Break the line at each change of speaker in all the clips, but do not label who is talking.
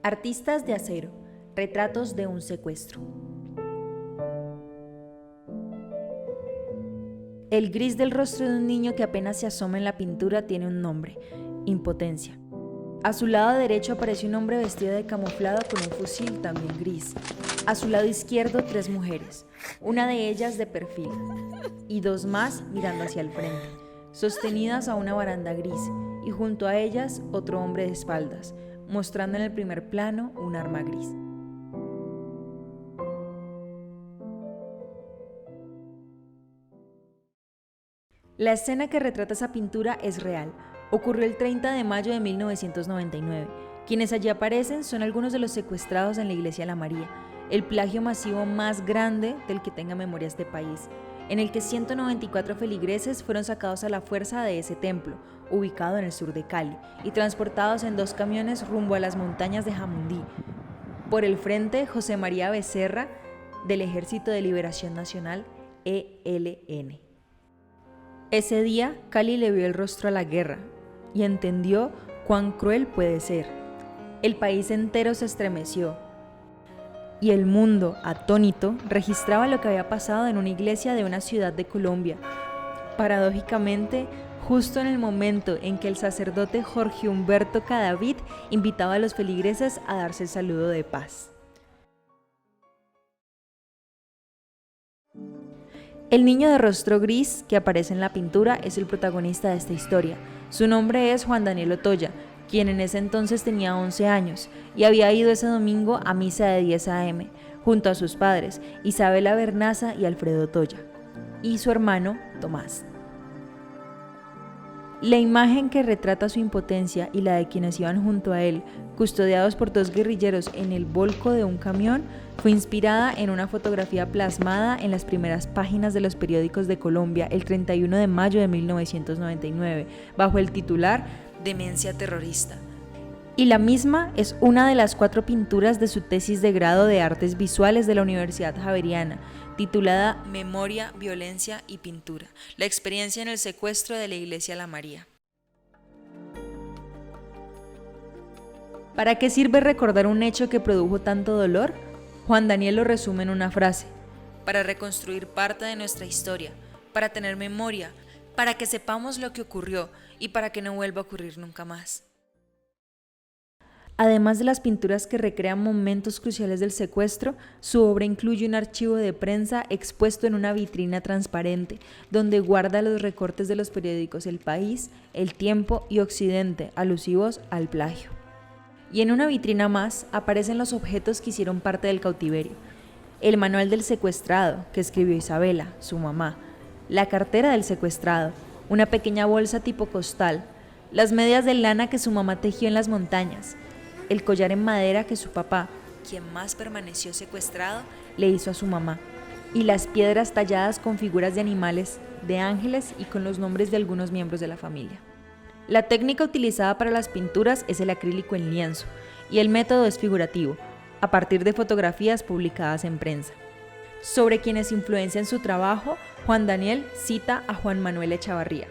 Artistas de acero, retratos de un secuestro. El gris del rostro de un niño que apenas se asoma en la pintura tiene un nombre: impotencia. A su lado derecho aparece un hombre vestido de camuflado con un fusil también gris. A su lado izquierdo 3 mujeres, una de ellas de perfil, y 2 más mirando hacia el frente, sostenidas a una baranda gris, y junto a ellas otro hombre de espaldas, mostrando en el primer plano un arma gris. La escena que retrata esa pintura es real. Ocurrió el 30 de mayo de 1999. Quienes allí aparecen son algunos de los secuestrados en la iglesia La María, el plagio masivo más grande del que tenga memoria este país, en el que 194 feligreses fueron sacados a la fuerza de ese templo, ubicado en el sur de Cali, y transportados en 2 camiones rumbo a las montañas de Jamundí. Por el frente, José María Becerra, del Ejército de Liberación Nacional, ELN. Ese día, Cali le vio el rostro a la guerra y entendió cuán cruel puede ser. El país entero se estremeció y el mundo, atónito, registraba lo que había pasado en una iglesia de una ciudad de Colombia. Paradójicamente, justo en el momento en que el sacerdote Jorge Humberto Cadavid invitaba a los feligreses a darse el saludo de paz. El niño de rostro gris que aparece en la pintura es el protagonista de esta historia. Su nombre es Juan Daniel Otoya, quien en ese entonces tenía 11 años y había ido ese domingo a misa de 10 a.m. junto a sus padres, Isabela Bernaza y Alfredo Otoya, y su hermano Tomás. La imagen que retrata su impotencia y la de quienes iban junto a él, custodiados por 2 guerrilleros en el volco de un camión, fue inspirada en una fotografía plasmada en las primeras páginas de los periódicos de Colombia el 31 de mayo de 1999, bajo el titular Demencia terrorista. Y la misma es una de las 4 pinturas de su tesis de grado de Artes Visuales de la Universidad Javeriana, titulada Memoria, Violencia y Pintura, la experiencia en el secuestro de la iglesia La María. ¿Para qué sirve recordar un hecho que produjo tanto dolor? Juan Daniel lo resume en una frase: para reconstruir parte de nuestra historia, para tener memoria, para que sepamos lo que ocurrió y para que no vuelva a ocurrir nunca más. Además de las pinturas que recrean momentos cruciales del secuestro, su obra incluye un archivo de prensa expuesto en una vitrina transparente, donde guarda los recortes de los periódicos El País, El Tiempo y Occidente, alusivos al plagio. Y en una vitrina más aparecen los objetos que hicieron parte del cautiverio: el manual del secuestrado, que escribió Isabela, su mamá, la cartera del secuestrado, una pequeña bolsa tipo costal, las medias de lana que su mamá tejió en las montañas, el collar en madera que su papá, quien más permaneció secuestrado, le hizo a su mamá, y las piedras talladas con figuras de animales, de ángeles y con los nombres de algunos miembros de la familia. La técnica utilizada para las pinturas es el acrílico en lienzo, y el método es figurativo, a partir de fotografías publicadas en prensa. Sobre quienes influencian su trabajo, Juan Daniel cita a Juan Manuel Echavarría,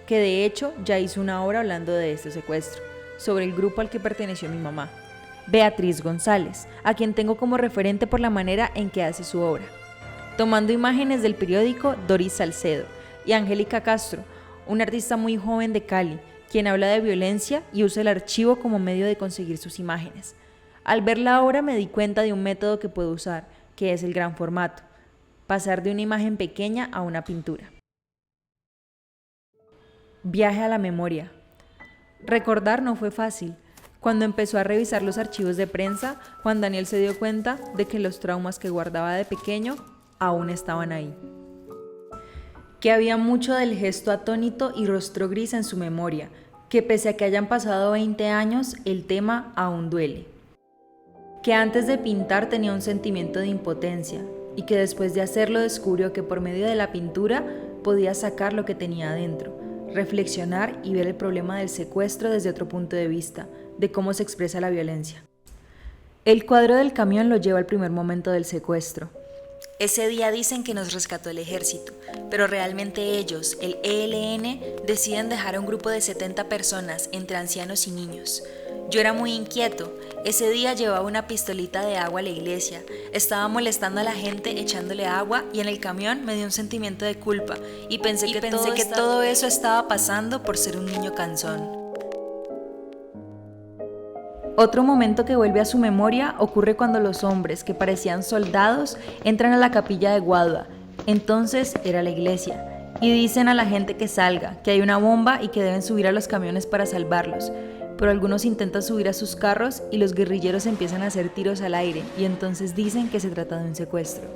que de hecho ya hizo una obra hablando de este secuestro, sobre el grupo al que perteneció mi mamá. Beatriz González, a quien tengo como referente por la manera en que hace su obra. Tomando imágenes del periódico, Doris Salcedo y Angélica Castro, una artista muy joven de Cali, quien habla de violencia y usa el archivo como medio de conseguir sus imágenes. Al ver la obra me di cuenta de un método que puedo usar, que es el gran formato: pasar de una imagen pequeña a una pintura. Viaje a la memoria. Recordar no fue fácil. Cuando empezó a revisar los archivos de prensa, Juan Daniel se dio cuenta de que los traumas que guardaba de pequeño aún estaban ahí. Que había mucho del gesto atónito y rostro gris en su memoria, que pese a que hayan pasado 20 años, el tema aún duele. Que antes de pintar tenía un sentimiento de impotencia y que después de hacerlo descubrió que por medio de la pintura podía sacar lo que tenía adentro, reflexionar y ver el problema del secuestro desde otro punto de vista, de cómo se expresa la violencia. El cuadro del camión lo lleva al primer momento del secuestro. Ese día dicen que nos rescató el ejército, pero realmente ellos, el ELN, deciden dejar a un grupo de 70 personas, entre ancianos y niños. Yo era muy inquieto. Ese día llevaba una pistolita de agua a la iglesia. Estaba molestando a la gente echándole agua y en el camión me dio un sentimiento de culpa y pensé que todo eso estaba pasando por ser un niño cansón. Otro momento que vuelve a su memoria ocurre cuando los hombres, que parecían soldados, entran a la capilla de Guadua. Entonces era la iglesia. Y dicen a la gente que salga, que hay una bomba y que deben subir a los camiones para salvarlos. Pero algunos intentan subir a sus carros y los guerrilleros empiezan a hacer tiros al aire y entonces dicen que se trata de un secuestro.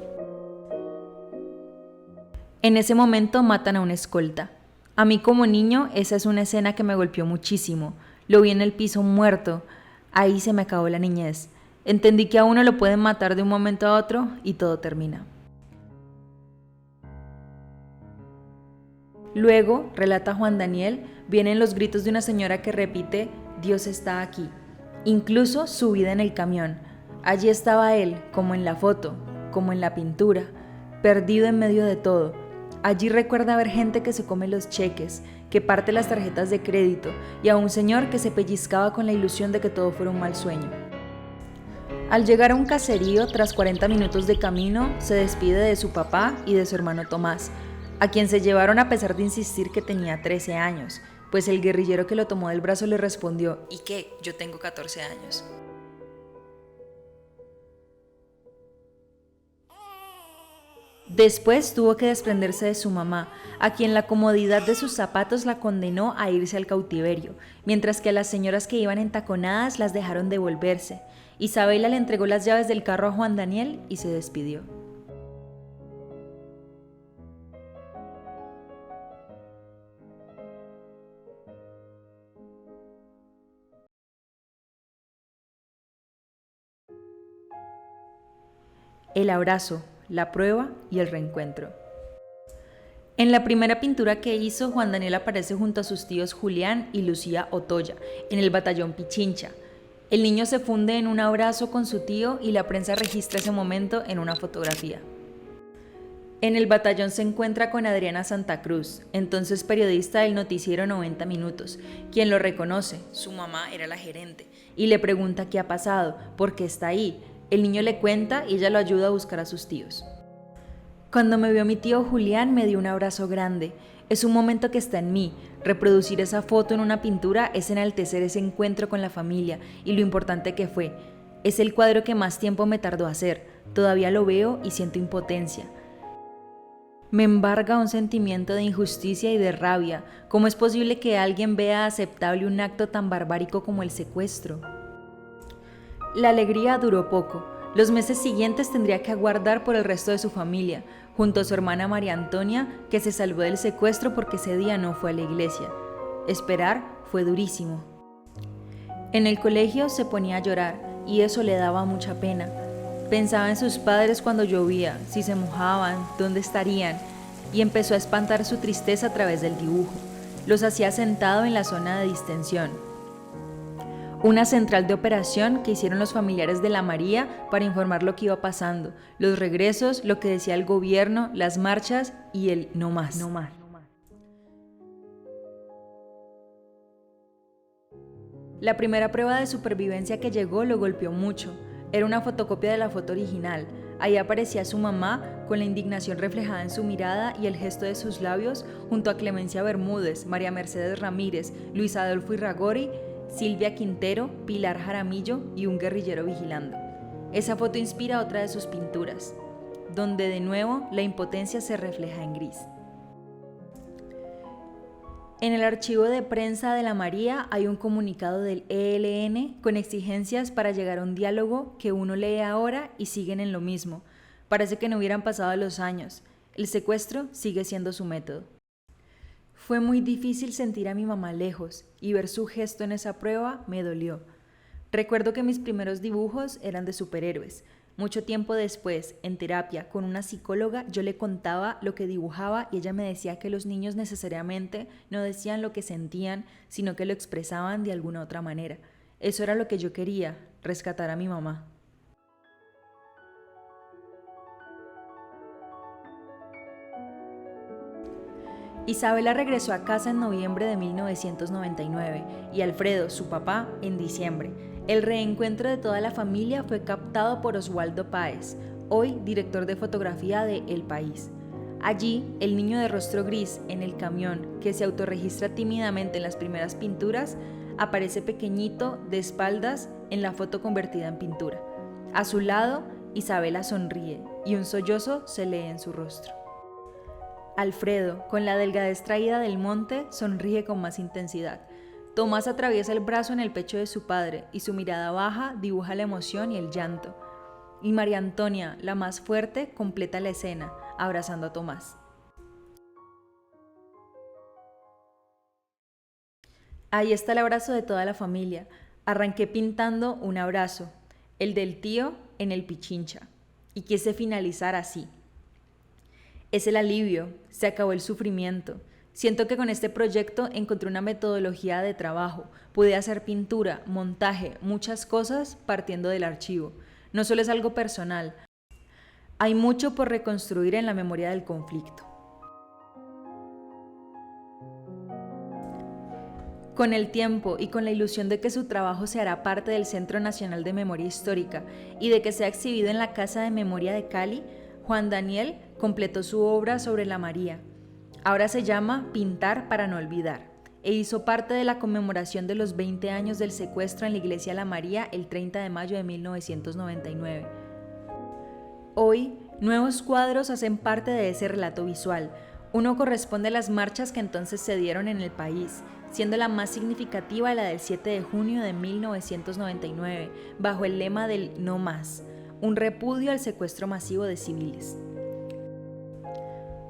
En ese momento matan a un escolta. A mí como niño esa es una escena que me golpeó muchísimo. Lo vi en el piso muerto. Ahí se me acabó la niñez. Entendí que a uno lo pueden matar de un momento a otro y todo termina. Luego, relata Juan Daniel, vienen los gritos de una señora que repite, Dios está aquí. Incluso su vida en el camión. Allí estaba él, como en la foto, como en la pintura, perdido en medio de todo. Allí recuerda ver gente que se come los cheques, que parte las tarjetas de crédito y a un señor que se pellizcaba con la ilusión de que todo fuera un mal sueño. Al llegar a un caserío, tras 40 minutos de camino, se despide de su papá y de su hermano Tomás, a quien se llevaron a pesar de insistir que tenía 13 años, pues el guerrillero que lo tomó del brazo le respondió, ¿y qué? Yo tengo 14 años. Después tuvo que desprenderse de su mamá, a quien la comodidad de sus zapatos la condenó a irse al cautiverio, mientras que a las señoras que iban entaconadas las dejaron devolverse. Isabela le entregó las llaves del carro a Juan Daniel y se despidió. El abrazo, la prueba y el reencuentro. En la primera pintura que hizo, Juan Daniel aparece junto a sus tíos Julián y Lucía Otoya, en el batallón Pichincha. El niño se funde en un abrazo con su tío y la prensa registra ese momento en una fotografía. En el batallón se encuentra con Adriana Santa Cruz, entonces periodista del noticiero 90 Minutos, quien lo reconoce, su mamá era la gerente, y le pregunta qué ha pasado, por qué está ahí. El niño le cuenta y ella lo ayuda a buscar a sus tíos. Cuando me vio mi tío Julián me dio un abrazo grande. Es un momento que está en mí. Reproducir esa foto en una pintura es enaltecer ese encuentro con la familia y lo importante que fue. Es el cuadro que más tiempo me tardó a hacer. Todavía lo veo y siento impotencia. Me embarga un sentimiento de injusticia y de rabia. ¿Cómo es posible que alguien vea aceptable un acto tan barbárico como el secuestro? La alegría duró poco. Los meses siguientes tendría que aguardar por el resto de su familia, junto a su hermana María Antonia, que se salvó del secuestro porque ese día no fue a la iglesia. Esperar fue durísimo. En el colegio se ponía a llorar y eso le daba mucha pena. Pensaba en sus padres cuando llovía, si se mojaban, dónde estarían, y empezó a espantar su tristeza a través del dibujo. Los hacía sentado en la zona de distensión. Una central de operación que hicieron los familiares de la María para informar lo que iba pasando, los regresos, lo que decía el gobierno, las marchas y el no más. No más. La primera prueba de supervivencia que llegó lo golpeó mucho. Era una fotocopia de la foto original. Ahí aparecía su mamá con la indignación reflejada en su mirada y el gesto de sus labios junto a Clemencia Bermúdez, María Mercedes Ramírez, Luis Adolfo Irragorri, Silvia Quintero, Pilar Jaramillo y un guerrillero vigilando. Esa foto inspira otra de sus pinturas, donde de nuevo la impotencia se refleja en gris. En el archivo de prensa de la María hay un comunicado del ELN con exigencias para llegar a un diálogo que uno lee ahora y siguen en lo mismo. Parece que no hubieran pasado los años. El secuestro sigue siendo su método. Fue muy difícil sentir a mi mamá lejos y ver su gesto en esa prueba me dolió. Recuerdo que mis primeros dibujos eran de superhéroes. Mucho tiempo después, en terapia con una psicóloga, yo le contaba lo que dibujaba y ella me decía que los niños necesariamente no decían lo que sentían, sino que lo expresaban de alguna otra manera. Eso era lo que yo quería, rescatar a mi mamá. Isabela regresó a casa en noviembre de 1999 y Alfredo, su papá, en diciembre. El reencuentro de toda la familia fue captado por Oswaldo Páez, hoy director de fotografía de El País. Allí, el niño de rostro gris en el camión, que se autorregistra tímidamente en las primeras pinturas, aparece pequeñito, de espaldas, en la foto convertida en pintura. A su lado, Isabela sonríe y un sollozo se lee en su rostro. Alfredo, con la delgadez traída del monte, sonríe con más intensidad. Tomás atraviesa el brazo en el pecho de su padre y su mirada baja dibuja la emoción y el llanto. Y María Antonia, la más fuerte, completa la escena, abrazando a Tomás. Ahí está el abrazo de toda la familia. Arranqué pintando un abrazo, el del tío en el Pichincha, y quise finalizar así. Es el alivio, se acabó el sufrimiento. Siento que con este proyecto encontré una metodología de trabajo. Pude hacer pintura, montaje, muchas cosas partiendo del archivo. No solo es algo personal. Hay mucho por reconstruir en la memoria del conflicto. Con el tiempo y con la ilusión de que su trabajo se hará parte del Centro Nacional de Memoria Histórica y de que sea exhibido en la Casa de Memoria de Cali, Juan Daniel completó su obra sobre la María. Ahora se llama Pintar para no olvidar e hizo parte de la conmemoración de los 20 años del secuestro en la Iglesia La María el 30 de mayo de 1999. Hoy, nuevos cuadros hacen parte de ese relato visual. Uno corresponde a las marchas que entonces se dieron en el país, siendo la más significativa la del 7 de junio de 1999, bajo el lema del No Más, un repudio al secuestro masivo de civiles.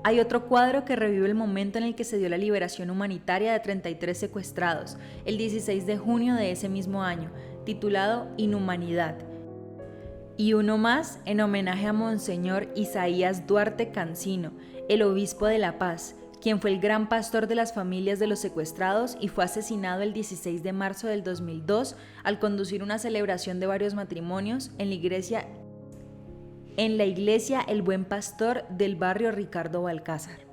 Hay otro cuadro que revive el momento en el que se dio la liberación humanitaria de 33 secuestrados, el 16 de junio de ese mismo año, titulado Inhumanidad. Y uno más en homenaje a Monseñor Isaías Duarte Cancino, el obispo de La Paz, quien fue el gran pastor de las familias de los secuestrados y fue asesinado el 16 de marzo del 2002 al conducir una celebración de varios matrimonios en la iglesia El Buen Pastor del barrio Ricardo Balcázar.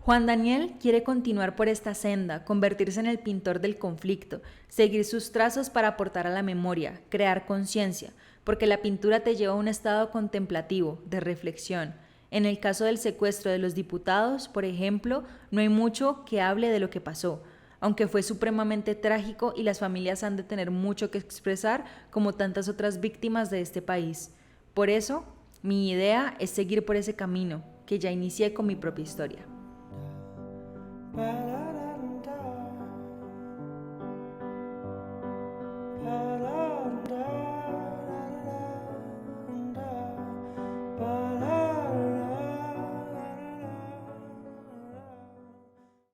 Juan Daniel quiere continuar por esta senda, convertirse en el pintor del conflicto, seguir sus trazos para aportar a la memoria, crear conciencia, porque la pintura te lleva a un estado contemplativo, de reflexión. En el caso del secuestro de los diputados, por ejemplo, no hay mucho que hable de lo que pasó, aunque fue supremamente trágico y las familias han de tener mucho que expresar como tantas otras víctimas de este país. Por eso, mi idea es seguir por ese camino que ya inicié con mi propia historia.